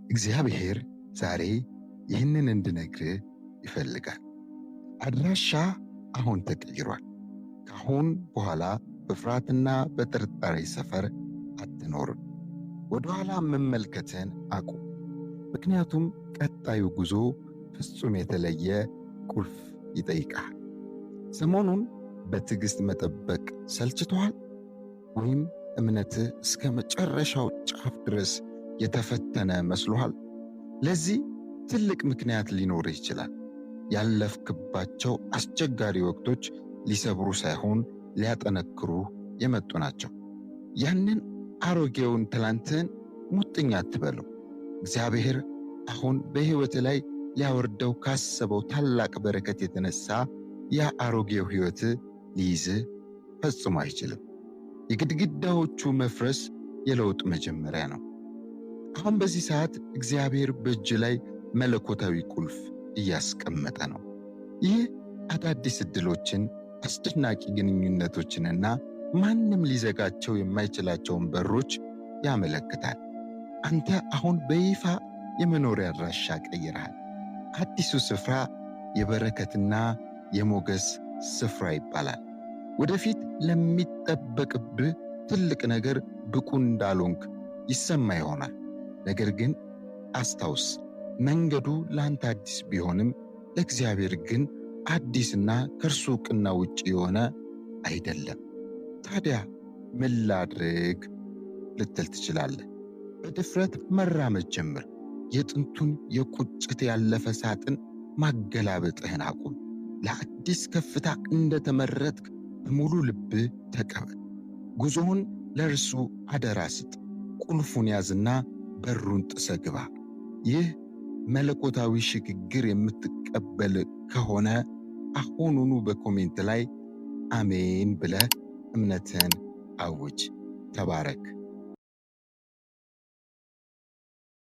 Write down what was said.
እግዚአብሔር ዛሬ ይህንን እንድነግርህ ይፈልጋል። አድራሻ አሁን ተቀይሯል። ከአሁን በኋላ በፍርሃትና በጥርጣሬ ሰፈር አትኖርም። ወደ ኋላ መመልከትን አቁም። ምክንያቱም ቀጣዩ ጉዞ ፍጹም የተለየ ቁልፍ ይጠይቃል። ሰሞኑን በትዕግሥት መጠበቅ ሰልችቶሃል? ወይም እምነትህ እስከ መጨረሻው ጫፍ ድረስ የተፈተነ መስሎሃል? ለዚህ ትልቅ ምክንያት ሊኖርህ ይችላል። ያለፍክባቸው አስቸጋሪ ወቅቶች ሊሰብሩ ሳይሆን ሊያጠነክሩ የመጡ ናቸው። ያንን አሮጌውን ትላንትን ሙጥኝ አትበለው። እግዚአብሔር አሁን በሕይወት ላይ ሊያወርደው ካሰበው ታላቅ በረከት የተነሳ ያ አሮጌው ሕይወት ሊይዝህ ፈጽሞ አይችልም። የግድግዳዎቹ መፍረስ የለውጥ መጀመሪያ ነው። አሁን በዚህ ሰዓት እግዚአብሔር በእጅ ላይ መለኮታዊ ቁልፍ እያስቀመጠ ነው። ይህ አዳዲስ ዕድሎችን፣ አስደናቂ ግንኙነቶችንና ማንም ሊዘጋቸው የማይችላቸውን በሮች ያመለክታል። አንተ አሁን በይፋ የመኖሪያ አድራሻ ቀይረሃል። አዲሱ ስፍራ የበረከትና የሞገስ ስፍራ ይባላል። ወደፊት ለሚጠበቅብህ ትልቅ ነገር ብቁ እንዳልሆንክ ይሰማ ይሆናል። ነገር ግን አስታውስ፣ መንገዱ ለአንተ አዲስ ቢሆንም ለእግዚአብሔር ግን አዲስና ከእርሱ ዕውቅና ውጭ የሆነ አይደለም። ታዲያ ምን ላድርግ ልትል ትችላለህ። በድፍረት መራመድ ጀምር። የጥንቱን የቁጭት ያለፈ ሳጥን ማገላበጥህን አቁም። ለአዲስ ከፍታ እንደተመረጥክ በሙሉ ልብህ ተቀበል። ጉዞውን ለእርሱ አደራ ስጥ። ቁልፉን ያዝና በሩን ጥሰህ ግባ። ይህ መለኮታዊ ሽግግር የምትቀበል ከሆነ አሁኑኑ በኮሜንት ላይ አሜን ብለህ እምነትን አውጅ። ተባረክ።